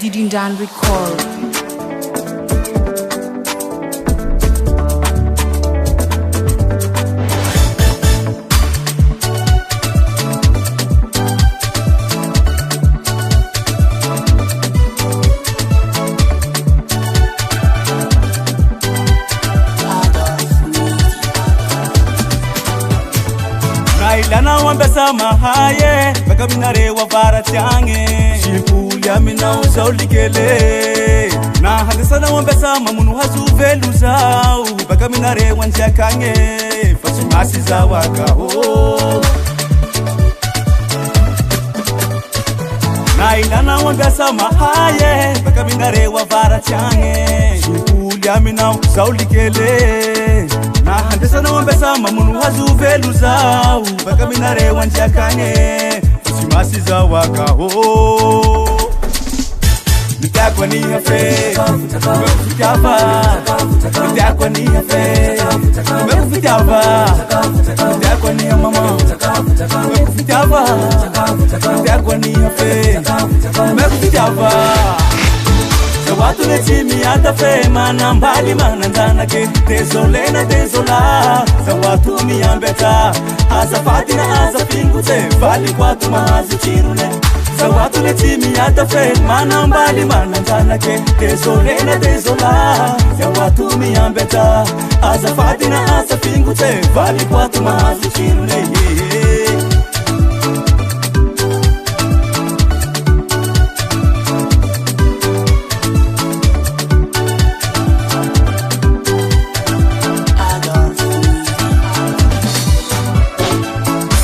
Didindan Record. Nailana wambesa mahaye baka binare wa varatyange shipulia mina uzaulikele na hadisana wambesa mamunu hazuvelu zau baka binare wanjakange fasimasi za wakaho Nailana wambesa mahaye baka binare wa varatyange shipulia mina uzaulikele na handesa na wambesa mamunu hazuvelu zau baka minare wanjakane usimasi za wakaho nitakwa ni hafe mekufitava nitakwa ni hafe mekufitava nitakwa ni mama mekufitava nitakwa ni hafe mekufitava Watu ne chimi atafe mana mbali mana ndana ke Tezole na tezola Za watu miambeta Aza fatina aza pingute Vali kwa tumazi chirune Za watu ne chimi atafe mana mbali mana ndana ke Tezole na tezola Za watu miambeta Aza fatina aza pingute Vali kwa tumazi chirune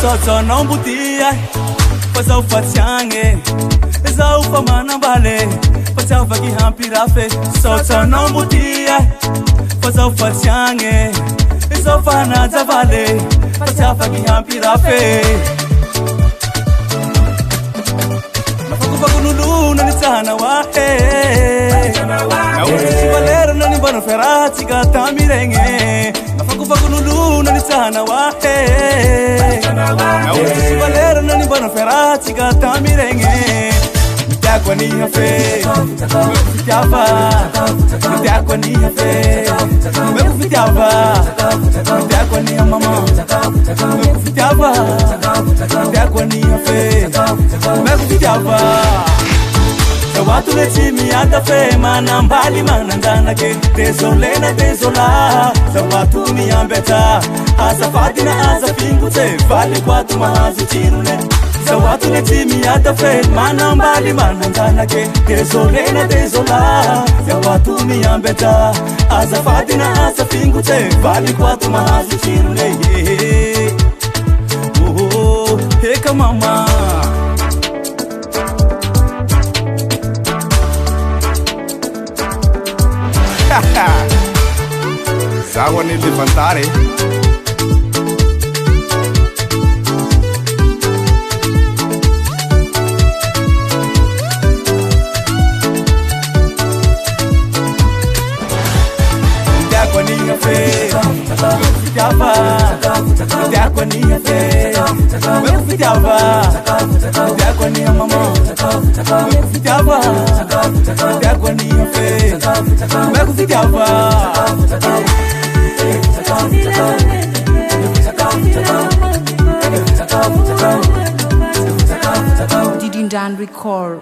Soto non butia, pasa ufatiange, eza ufa manambale, pasa ufaki hampirafe. Soto non butia, pasa ufatiange, eza ufa nazavale, pasa ufaki hampirafe. Nafakufa kunulu nanitana wahe, na uti valero nani bano ferati gata mirenge. Nafakufa kunulu nanitana wahe. Na uti valero nani bano ferati gata mirenge Nitakwa ni hafe Mekufitava Nitakwa ni hafe Mekufitava Nitakwa ni mama Mekufitava Nitakwa ni hafe Mekufitava Watu ne chimi atafe mana mbali mana ndana ke Tezole na tezola Za watu miambeta Aza fatina aza pingute Vali kwa tumazi chirune Za watu ne chimi atafe mana mbali mana ndana ke Tezole na tezola Za watu miambeta Aza fatina aza pingute Vali kwa tumazi chirune Heka mama Sawa ni levantare Nitakwa ni hafe Mekufitava Nitakwa ni hafe Mekufitava Nitakwa ni mama Mekufitava Nitakwa ni hafe Mekufitava Didindan Record.